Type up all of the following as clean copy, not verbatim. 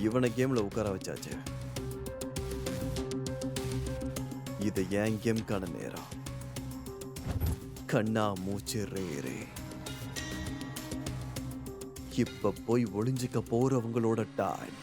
இவனை கேம்ல உட்கார வச்சாச்சு. இது என் கேம்கான நேரம். கண்ணா மூச்சு ரே. இப்ப போய் ஒளிஞ்சுக்க போறவங்களோட டைம்.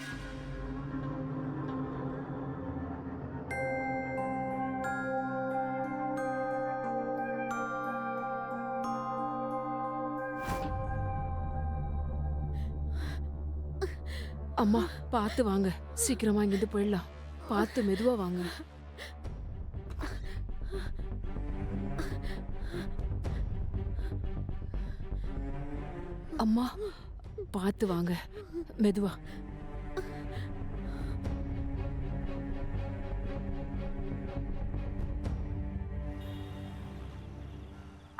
அம்மா பார்த்து வாங்க, சீக்கிரமா இங்கிருந்து போயிடலாம். பார்த்து மெதுவா வாங்க. அம்மா பார்த்து வாங்க, மெதுவா.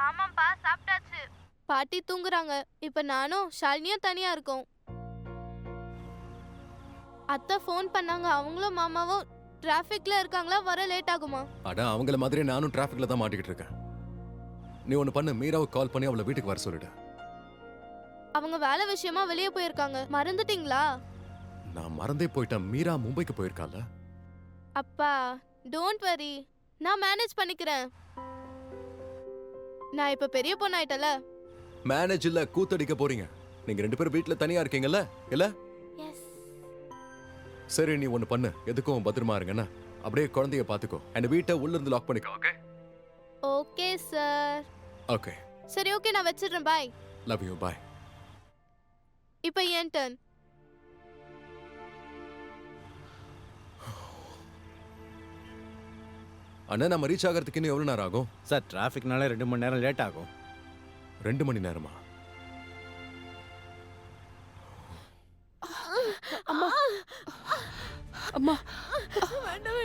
ஆமாப்பா, சாப்பிட்டாச்சு. பாட்டி தூங்குறாங்க. இப்ப நானும் ஷாலினியும் தனியா இருக்கோம். அத்தை ஃபோன் பண்ணாங்க. அவங்களும் மாமாவும் டிராஃபிக்ல இருக்காங்களா, வர லேட் ஆகுமா? அட அவங்கள மாதிரி நானும் டிராஃபிக்ல தான் மாட்டிக்கிட்டு இருக்கேன். நீ ஒன்னு பண்ணு, மீராவுக்கு கால் பண்ணி அவளை வீட்டுக்கு வர சொல்லிடு. அவங்க வேலை விஷயமா வெளியே போயிருக்காங்க. மறந்துட்டீங்களா? நான் மறந்தே போயிட்டேன். மீரா மும்பைக்கு போயிருக்கால. அப்பா டோன்ட் வரி, நான் மேனேஜ் பண்ணிக்கிறேன். நான் இப்ப பெரிய பொண்ணாயிட்டல. மேனேஜ் இல்ல, கூத்தடிக்க போறீங்க. நீங்க 2 பேரும் வீட்ல தனியா இருக்கீங்கல்ல இல்ல? எஸ். சரி நீ ஒன்னு பண்ணு, எதுக்கும் பத்திரமா இருங்கண்ணா. அப்படியே குழந்தைய பாத்துக்கோ. அந்த வீட்டை உள்ள இருந்து லாக் பண்ணிக்கோ. ஓகே? Okay sir. ஓகே. சரி ஓகே, நான் வச்சிடுறேன். பை. Love you. பை. இப்போ என் டர்ன். அண்ணா நம்ம ரீச் ஆகிறதுக்கு இன்னும் எவ்வளவு நேரம் ஆகும்? சார் டிராஃபிக்னால 2 மணி நேரம் லேட் ஆகும். 2 மணி நேரமா? அம்மா அம்மா வேண்டாம்,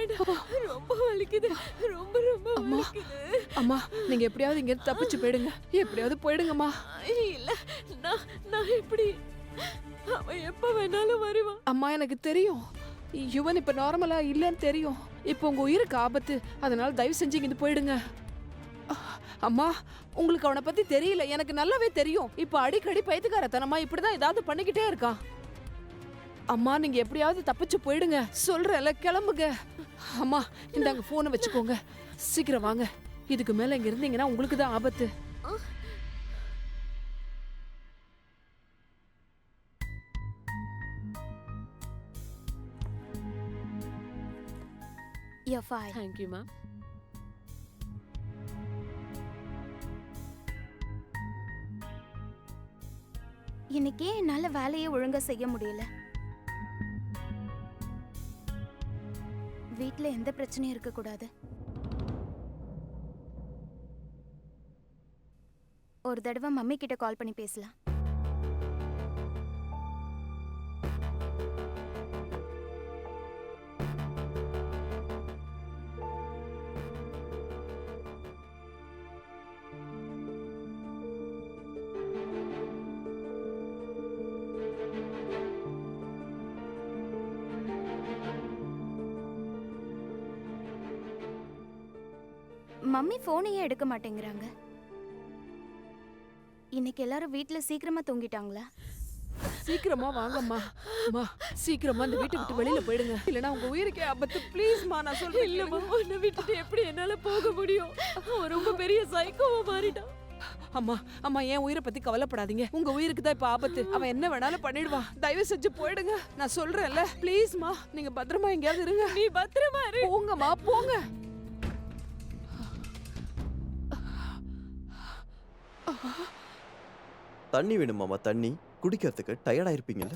ரொம்ப வலிக்குது. ரொம்ப அம்மா வலிக்குது. அம்மா நீங்க எப்படியாவது இங்க தப்பிச்சு போயிடுங்க. எப்படியாவது போயிடுங்கம்மா. இல்ல, நான் எப்படி? அவன் எப்ப வேணாலும் வருவான். அம்மா எனக்கு தெரியும், யுவன் இப்ப நார்மலா இல்லன்னு தெரியும். இப்போ உங்க உயிருக்கு ஆபத்து. அதனால தயவு செஞ்சு இங்க போயிடுங்க. அம்மா உங்களுக்கு அவனை பத்தி தெரியல, எனக்கு நல்லாவே தெரியும். இப்ப அடிக்கடி பைத்துக்காரத்தனமா இப்படிதான் ஏதாவது பண்ணிக்கிட்டே இருக்கான். அம்மா நீங்க எப்படியாவது தப்பிச்சு போயிடுங்க. சொல்றல, கிளம்புங்க. அம்மா இந்தாங்க போனை வச்சுக்கோங்க. சீக்கிரம் வாங்க. இதுக்கு மேல இங்க இருந்தீங்கன்னா உங்களுக்கு தான் ஆபத்து. You're fine. Thank you, ma'am. இன்னைக்கே என்னால வேலையை ஒழுங்கா செய்ய முடியல. வீட்ல எந்த பிரச்சனையும் இருக்க கூடாது. ஒரு தடவை மம்மி கிட்ட கால் பண்ணி பேசலாம். மம்மி போனையே எடுக்க மாட்டேங்கிறாங்க. இன்னைக்கு எல்லாரும் வீட்ல சீக்கிரமா தூங்கிட்டாங்களா? சீக்கிரமா வாங்கம்மா. அம்மா சீக்கிரமா இந்த வீட்டை விட்டு வெளியில போயிடுங்க, இல்லனா உங்க உயிருக்கே ஆபத்து. ப்ளீஸ்மா, நான் சொல்றேன். இல்லம்மா, உன்னை விட்டுட்டு எப்படி என்னால போக முடியும்? அவன் ரொம்ப பெரிய சைக்கோவா மாறிட்டான். அம்மா அம்மா என் உயிரை பத்தி கவலைப்படாதீங்க. உங்க உயிருக்கு தான் இப்ப ஆபத்து. அவன் என்ன வேணாலும் பண்ணிடுவான். தயவு செஞ்சு போயிடுங்க, நான் சொல்றேன்ல. ப்ளீஸ்மா, நீங்க பத்திரமா எங்கேயாவது இருங்க. நீ பத்திரமா இரு. போங்கம்மா போங்க. தண்ணி வேணுமாமா? தண்ணி குடிக்கிறதுக்கு டயர்டா இருப்பீங்கல்ல.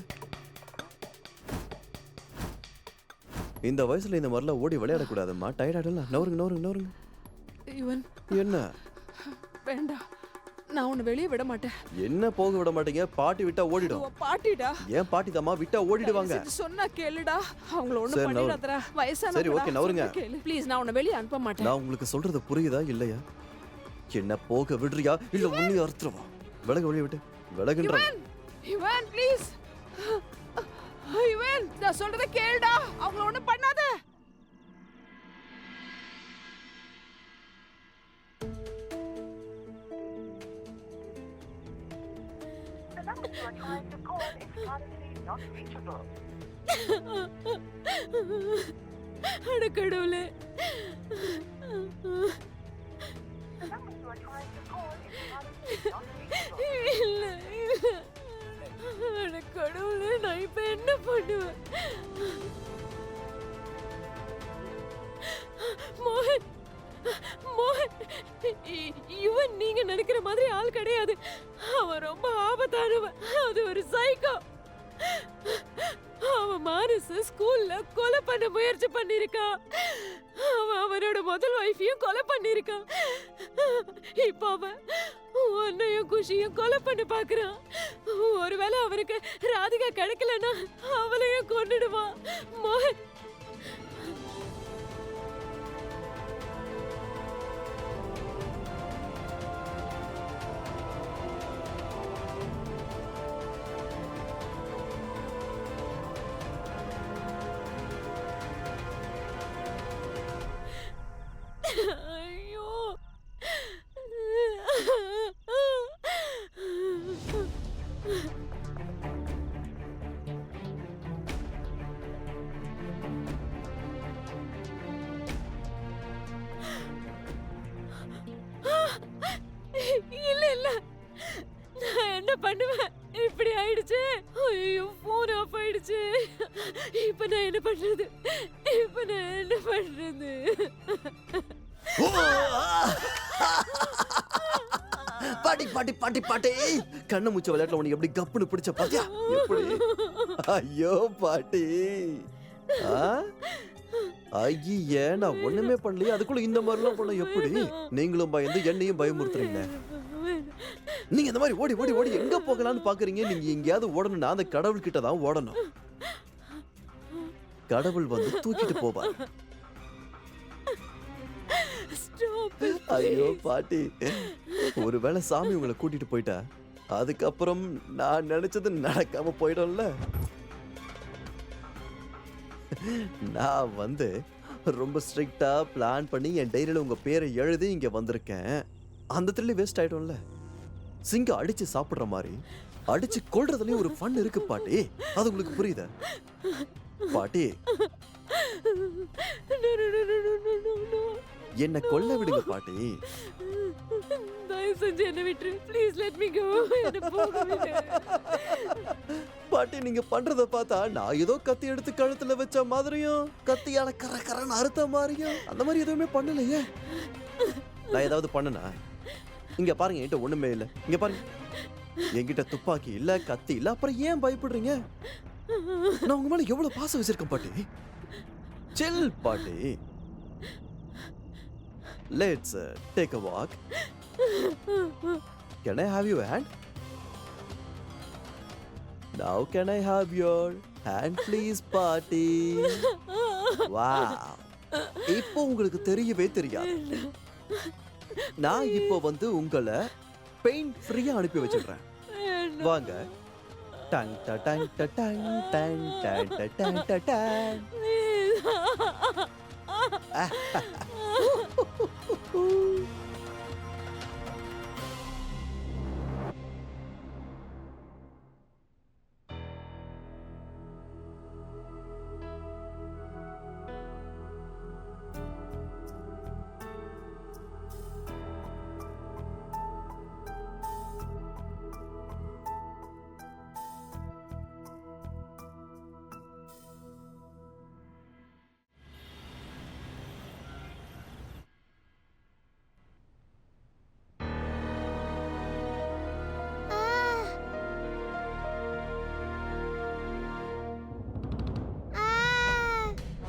இந்த வயசுல இந்த மாதிரிலாம் ஓடி விளையாடக்கூடாதும்மா. டயர்டாடலாம். நவருங்க. யுவன் என்ன வேண்டாம், நான் உன்னை வெளியே விட மாட்டேன். என்ன போக விட மாட்டீங்க? பாட்டி விட்டா ஓடிடும். உன் பாட்டிடா. ஏன் பாட்டி தாமா விட்டா ஓடிடுவாங்க. தயவு செஞ்சு சொன்னா கேளுடா. அவங்கள ஒண்ணும் சரி, நவரு. பண்ணிடாதடா. வயசான சரி, ஓகே, நவருங்க. ப்ளீஸ், நான் உன்னை வெளியே அனுப்ப மாட்டேன். நான் உங்களுக்கு சொல்றது புரியுதா இல்லையா? என்ன போக விடுறியா இல்ல உன்னையும் அறுத்துருவா? விலகு, வெளியே விட்டு விலகுன்ற. யுவன் ப்ளீஸ். யுவன், நான் சொல்றத கேளுடா. அவங்கள ஒண்ணும் பண்ணாத. The number you are trying to call is currently not reachable. அட கடவுளே. இல்ல இல்ல. அட கடவுளே, நான் இப்ப என்ன பண்ணுவேன்? மோகன், மோகன், இவன் நீங்க நினைக்கிற மாதிரி ஆள் கிடையாது. அவன் ரொம்ப ஆபத்தானவன். அது ஒரு சைக்கோ. அவன் மானச ஸ்கூல்ல கொலை பண்ண முயற்சி பண்ணிருக்கான். அவன் அவனோட முதல் வைஃபையும் கொலை பண்ணிருக்கான். இப்ப அவன் உன்னையும் குஷியும் கொலை பண்ண பாக்குறான். ஒருவேளை அவனுக்கு ராதிகா கிடைக்கலன்னா அவளையும் கொன்னுடுவான். மோகன், ஐயோ. இல்ல இல்ல, நான் என்ன பண்ணுவேன்? இப்படி ஆயிடுச்சு. ஐயோ, போன் ஆஃப் ஆயிடுச்சு. இப்ப நான் என்ன பண்றது? இப்ப நான் என்ன பண்றது? பாட்டி பாட்டி பாட்டி பாட்டி, கண்ணு மூச்ச விளையாட்டுல உனக்கு எப்படி கப்புன்னு பிடிச்ச பாத்தியா? எப்படி? ஐயோ பாட்டி. ஐயே, நான் ஒண்ணுமே பண்ணலையே, அதுக்குள்ள இந்த மாதிரிலாம் பண்ண எப்படி? நீங்களும் பயந்து என்னையும் பயமுறுத்துறீங்க. நீங்க இந்த மாதிரி ஓடி ஓடி ஓடி எங்க போகலான்னு பாக்குறீங்க. நீங்க எங்கேயாவது ஓடணும்னா அந்த கடவுள் கிட்ட தான் ஓடணும். கடவுள் வந்து தூக்கிட்டு போவார். ஐயோ பாட்டி, ஒருவேளை சாமி உங்களை கூட்டிட்டு போயிட்டா அதுக்கப்புறம் நான் நினைச்சது நடக்காம போயிடும்ல. நான் வந்து ரொம்ப ஸ்ட்ரிக்டா பிளான் பண்ணி என் டைரியில உங்க பேரை எழுதி இங்க வந்திருக்கேன். அந்த த்ரில் வேஸ்ட் ஆயிடும்ல. சிங்கம் அடிச்சு சாப்பிடுற மாதிரி அடிச்சு கொல்றதுலயும் ஒரு ஃபன் இருக்கு பாட்டி. அது உங்களுக்கு புரியுதா பாட்டி? என்ன கொல்ல விடுங்க பாட்டி. தயவு செஞ்சு என்ன விட்டுரு. Please let me go. என்ன போக விடு. பாட்டி, நீங்க பண்றத பார்த்தா நான் ஏதோ கத்தி எடுத்து கழுத்துல வச்ச மாதிரியும் கத்தியால கரன்னு அறுத்த மாதிரியும் அந்த மாதிரி எதுவுமே பண்ணலையே. நான் ஏதாவது பண்ணனா? இங்க பாருங்க, என்கிட்ட ஒண்ணுமே இல்ல. இங்க பாருங்க, என்கிட்ட துப்பாக்கி இல்ல, கத்தி இல்ல. அப்புறம் ஏன் பயப்படுறீங்க? நான் உங்க மேல எவ்வளவு பாசம் வச்சிருக்கேன் பாட்டி. சில் பாட்டி. Let's take a walk. Can I have your hand? Now can I have your hand please பாட்டி? Wow. இப்போ உங்களுக்கு தெரியவே தெரியாது. நான் இப்போ வந்து உங்களை பெயின் ஃப்ரீயா அனுப்பி வச்சிடுறேன். வாங்க. டங் டங் டங் டங் டங் டங் டங்.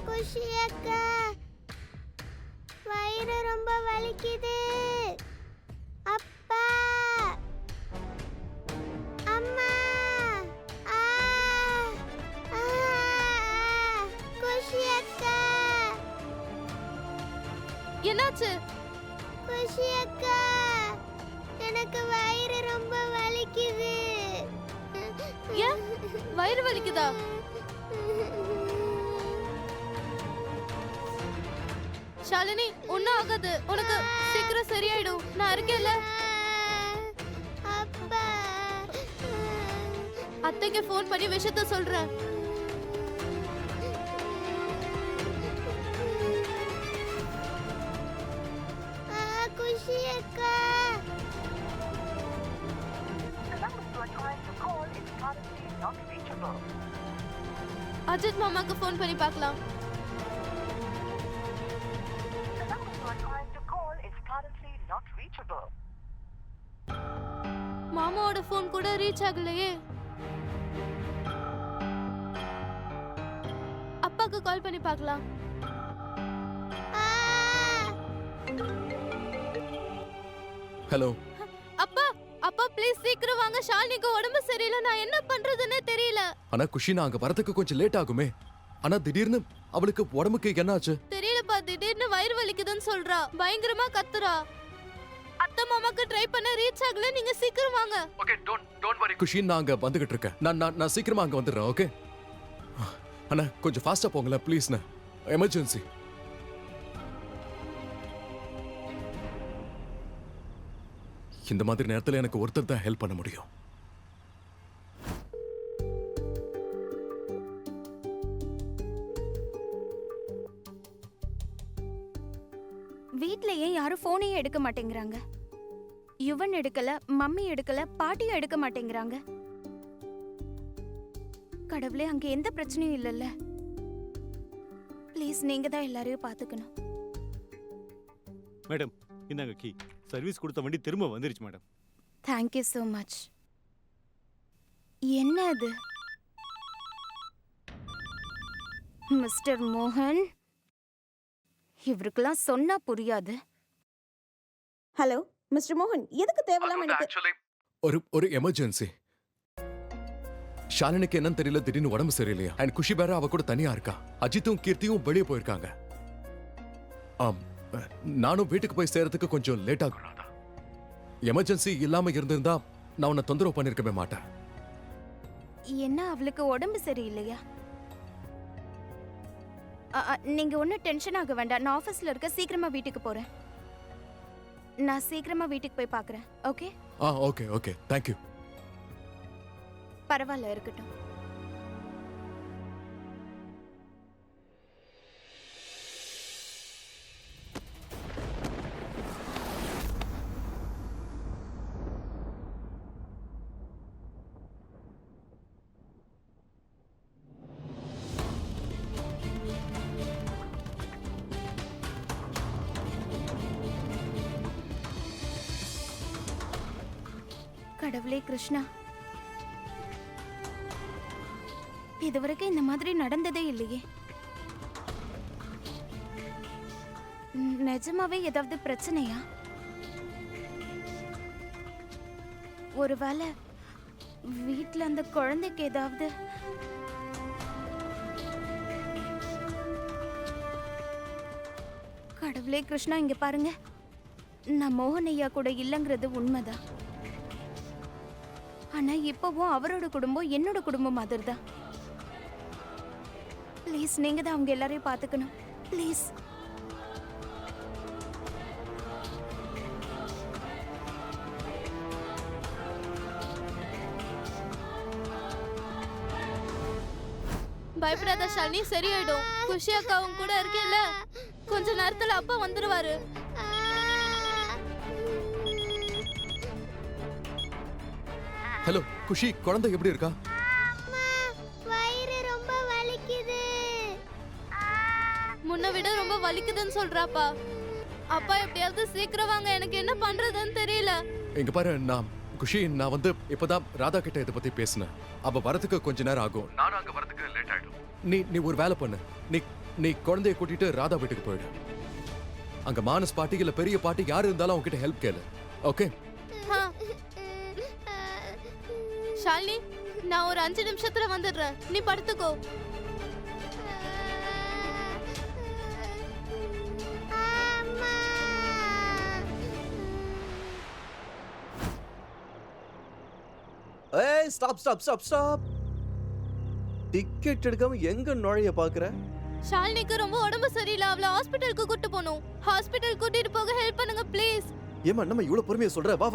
குஷி அக்கா, வயிறு ரொம்ப வலிக்குது. அப்பா, அம்மா, குஷி அக்கா. என்னாச்சு? குஷி அக்கா, எனக்கு வயிறு ரொம்ப வலிக்குது. ஏன் வயிறு வலிக்குதா? ஷாலினி, ஒன்னும் ஆகாது. உனக்கு சீக்கிரம் சரியாயிடும். நான் இருக்கேன்ல. அப்பா, அத்தைக்கு ஃபோன் பண்ணி விஷயத்த சொல்றேன். அக்கா. அஜித் மாமாக்கு ஃபோன் பண்ணி பார்க்கலாம். மாமாவோட ஃபோன் கூட ரீச் ஆகலையே. அப்பாக்கு கால் பண்ணி பார்க்கலாம். ஹலோ. அப்பா அப்பா ப்ளீஸ் சீக்கிரம் வாங்க. ஷாலினிக்கு உடம்பு சரியில்லை. நான் என்ன பண்றதுன்னு தெரியல. ஆனா குஷி நான் அங்க வரதுக்கு கொஞ்சம் லேட் ஆகுமே. ஆனா திடீர்னு அவளுக்கு உடம்புக்கு என்னாச்சு? தெரியலப்பா, திடீர்னு வயிறு வலிக்குதுன்னு சொல்றா. பயங்கரமா கத்துறா. அத்தை மாமாக்கு ட்ரை பண்ண ரீச் ஆகல. நீங்க சீக்கிரம் வாங்க. ஓகே, டோன்ட் வரி குஷி, நான் அங்க வந்துகிட்டு இருக்கேன். நான் சீக்கிரமா அங்க வந்துடுறேன். ஓகே அண்ணா, கொஞ்சம் ஃபாஸ்டா போங்களேன் ப்ளீஸ்ண்ணா. எமர்ஜென்சி. இந்த மாதிரி நேரத்துல எனக்கு ஒருத்தர் தான் ஹெல்ப் பண்ண முடியும். வீட்ல ஏன் யாரும் போனையே எடுக்க மாட்டேங்கிறாங்க? யுவன் எடுக்கல, மம்மி எடுக்கல, பாட்டியும் எடுக்க மாட்டேங்கிறாங்க. கடவுளே, அங்க எந்த பிரச்சனையும் இல்லல்ல. ப்ளீஸ் நீங்க தான் எல்லாரையும் பாத்துக்கணும். மேடம் இந்தாங்க கீ. சர்வீஸ் கொடுத்த வண்டி திரும்ப வந்துருச்சு மேடம். Thank you so much. என்ன அது? மிஸ்டர் மோகன், இவருக்கெல்லாம் சொன்னா புரியாது. ஹலோ மிஸ்டர் மோகன், எதுக்கு தேவலாம் எனக்கு? ஒரு எமர்ஜென்சி. ஷாலினிக்கு என்னன்னு தெரியல, திடீர்னு உடம்பு சரியில்லையா. அண்ட் குஷி வேற அவ கூட தனியா இருக்கா. அஜித்தும் கீர்த்தியும் வெளியே போயிருக்காங்க. நானும் வீட்டுக்கு போய் சேரத்துக்கு கொஞ்சம் லேட் ஆகும். எமர்ஜென்சி இல்லாம இருந்திருந்தா நான் உன்னை தொந்தரவு பண்ணிருக்கவே மாட்டேன். என்ன அவளுக்கு உடம்பு சரியில்லையா? நீங்க ஒன்னும் டென்ஷன் ஆக வேண்டாம். நான் ஆபீஸ்ல இருக்க, சீக்கிரமா வீட்டுக்கு போறேன். நான் சீக்கிரமா வீட்டுக்கு போய் பார்க்கறேன். ஓகே? Okay okay, thank you. பரவாயில்ல, இருக்கட்டும். கடவுளே கிருஷ்ணா, இதுவரைக்கும் இந்த மாதிரி நடந்ததே இல்லையே. நிஜமாவே ஏதாவது பிரச்சனையா? ஒருவேளை வீட்ல அந்த குழந்தைக்கு ஏதாவது? கடவுளே கிருஷ்ணா, இங்க பாருங்க, நான் மோகன் ஐயா கூட இல்லைங்கிறது உண்மைதான். ஆனா இப்பவும் அவரோட குடும்பம் என்னோட குடும்பம் மாதிரி தான். ப்ளீஸ் நீங்க தான் அவங்க எல்லாரையும் பாத்துக்கணும். ப்ளீஸ். பயப்படாத ஷாலினி, சரியாயிடும். குஷி அக்காவும் கூட இருக்கேல்ல, கொஞ்ச நேரத்துல அப்பா வந்துருவாரு. ஹலோ குஷி, குழந்தை எப்படி இருக்கா? வயிறு ரொம்ப வலிக்குது. முன்ன விட ரொம்ப வலிக்குதுன்னு சொல்றாப்பா. அப்பா எப்படியாவது சீக்கிரம் வாங்க, எனக்கு என்ன பண்றதுன்னு தெரியல. இங்க பாரு, குஷி, நான் வந்து இப்பதான் ராதா கிட்ட இதை பத்தி பேசினேன். அவ வரதுக்கு கொஞ்ச நேரம் ஆகும். நானும் அங்க வரதுக்கு லேட் ஆயிடும். நீ ஒரு வேலை பண்ணு. நீ குழந்தைய கூட்டிட்டு ராதா வீட்டுக்கு போயிடு. அங்க மானஸ் பாட்டி இல்ல பெரிய பாட்டி யாரு இருந்தாலும் அவங்க கிட்ட ஹெல்ப் கேளு. ஓகே? ஷாலினி, நான் ஒரு 5 நிமிஷத்துல வந்துடுறேன். நீ படுத்துக்கோ. ஏய், ஸ்டாப். டிக்கெட் எடுக்காம எங்க நுழைய பாக்குற? ஷாலினிக்கு ரொம்ப உடம்பு சரியில்லை. அவளை ஹாஸ்பிட்டலுக்கு கூட்டு போகணும். ஹாஸ்பிட்டல் கூட்டிட்டு போக ஹெல்ப் பண்ணுங்க ப்ளீஸ். ஏமா நம்ம இவ்வளவு பொறுமையா சொல்ற? வா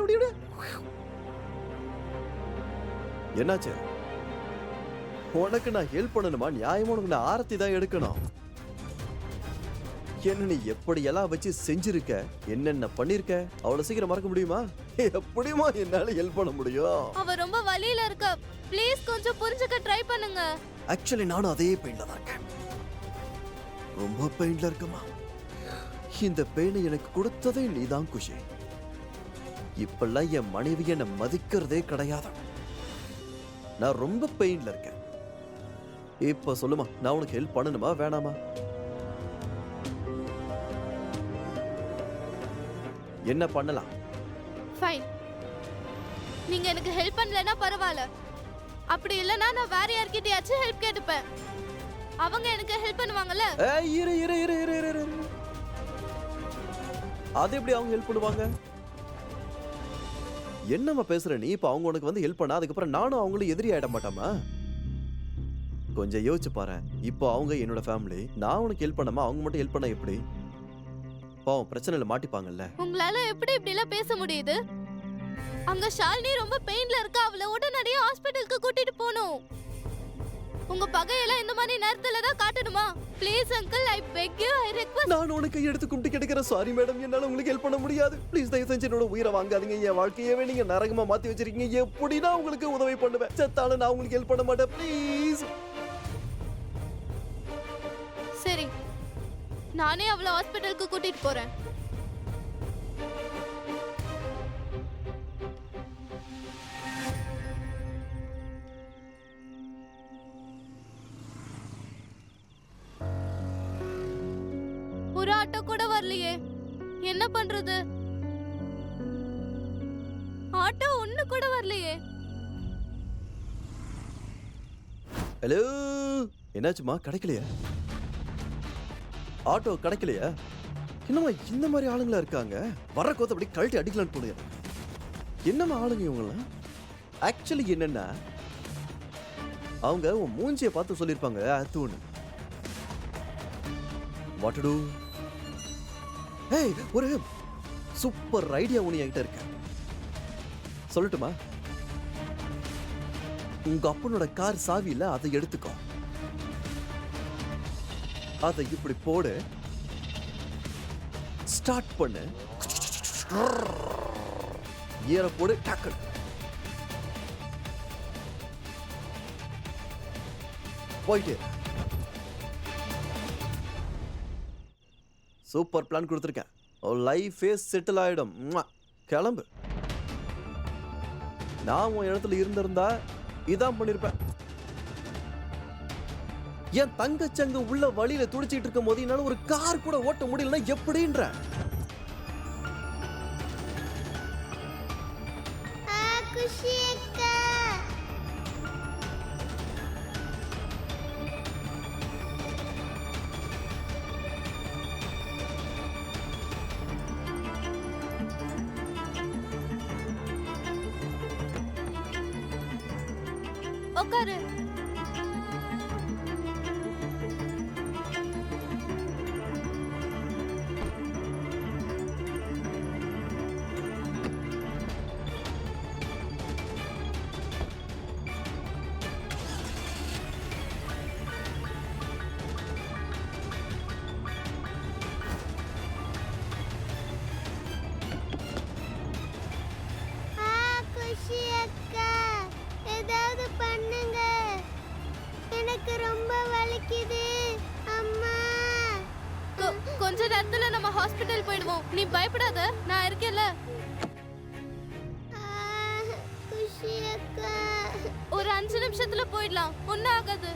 ஓடு. என்னாச்சு? உனக்கு நான் ஹெல்ப் பண்ணணுமா? நியாயமா உனக்கு நான் ஆரத்தி தான் எடுக்கணும். என்ன நீ எப்படியெல்லாம் வச்சு செஞ்சிருக்க, என்னென்ன பண்ணிருக்க, அவ்வளவு சீக்கிரம் மறக்க முடியுமா? எப்படிமா என்னால ஹெல்ப் பண்ண முடியும்? அவ ரொம்ப வலியில இருக்கா. ப்ளீஸ் கொஞ்சம் புரிஞ்சுக்க ட்ரை பண்ணுங்க. ஆக்சுவலி நானும் அதே பெயின்ல தான் இருக்கேன். ரொம்ப பெயின்ல இருக்கமா. இந்த பெயினை எனக்கு கொடுத்ததே நீதான் குஷி. இப்பெல்லாம் என் மனைவி என்னை மதிக்கிறதே கிடையாது. நான் ரொம்ப பெயின்ல இருக்கேன். இப்ப சொல்லுமா, நான் உனக்கு ஹெல்ப் பண்ணணுமா வேணாமா? என்ன பண்ணலாம்? ஃபைன். நீங்க எனக்கு ஹெல்ப் பண்ணலனா பரவாயில்ல. அப்படி இல்லனா நான் வேற யார்கிட்டயாச்சும் ஹெல்ப் கேட்டுப்பேன். அவங்க எனக்கு ஹெல்ப் பண்ணுவாங்கல? ஏய் இரு. அது எப்படி அவங்க ஹெல்ப் பண்ணுவாங்க? என்னம்மா பேசுற நீ? இப்ப அவங்க உனக்கு வந்து ஹெல்ப் பண்ணா அதுக்கப்புறம் நானும் அவங்களும் எதிரி ஆயிட மாட்டாமா? கொஞ்சம் யோசிச்சு பாரு. இப்போ அவங்க என்னோட ஃபேமிலி. நான் உனக்கு ஹெல்ப் பண்ணாம அவங்க மட்டும் ஹெல்ப் பண்ணா எப்படி? பாவம் பிரச்சனையில மாட்டிப்பாங்கல்ல. உங்களால எப்படி இப்படி எல்லாம் பேச முடியுது? அங்க ஷாலினி ரொம்ப பெயின்ல இருக்கா. அவளை உடனடியா ஹாஸ்பிடலுக்கு கூட்டிட்டு போணும். உங்க பகையெல்லாம் இந்த மாதிரி நேரத்துல தான் காட்டணுமா? Please uncle, I beg you, I request. நான் உனக்கு எடுத்து கும்பிட்டு கிடக்கிறேன். சாரி மேடம், என்னால உங்களுக்கு ஹெல்ப் பண்ண முடியாது. ப்ளீஸ் தயவு செஞ்சு என்னோட உயிரை வாங்காதீங்க. என் வாழ்க்கையவே நீங்க நரகமா மாத்தி வச்சிருக்கீங்க. எப்படி நான் உங்களுக்கு உதவி பண்ணுவேன்? செத்தாலும் நான் உங்களுக்கு ஹெல்ப் பண்ண மாட்டேன். ப்ளீஸ். சரி, நானே அவளை ஹாஸ்பிடலுக்கு கூட்டிட்டு போறேன். ஒரு ஆட்டோ கூட வரலையே, என்ன பண்றது? ஆட்டோ ஒண்ணு கூட வரலையே. ஹலோ, என்னாச்சுமா? கிடைக்கலையா? ஆட்டோ கிடைக்கலையா? என்னம்மா இந்த மாதிரி ஆளுங்களா இருக்காங்க? வர கோத்த அப்படி கழட்டி அடிக்கலான்னு தோணுது. என்னம்மா ஆளுங்க இவங்களாம்? ஆக்சுவலி என்னன்னா, அவங்க உன் மூஞ்சியை பார்த்து சொல்லியிருப்பாங்க அத்துன்னு. What to to? ஏய், ஒரு சூப்பர் ஐடியா ஒன்று என்கிட்ட இருக்கு. சொல்லட்டுமா? உங்க அப்பனோட கார் சாவியில அதை எடுத்துக்கோ. அதை இப்படி போடு, ஸ்டார்ட் பண்ணு, ஏற போடு, டக்கு போயிட்டு. சூப்பர் பிளான் கொடுத்துருக்கேன். லைஃபே செட்டில் ஆயிடும். கிளம்பு. நான் உன் இடத்துல இருந்திருந்தா இதான் பண்ணிருப்பேன். என் தங்கச்சங்க உள்ள வழியில துடிச்சிட்டு இருக்கும் போது என்னால ஒரு கார் கூட ஓட்ட முடியலன்னா எப்படின்ற? உட்காரு. கொஞ்ச நேரத்துல நம்ம ஹாஸ்பிடல் போயிடுவோம். நீ பயப்படாத, நான் இருக்கேன்ல. ஒரு 5 நிமிஷத்துல போயிடலாம், ஒண்ணும் ஆகாது.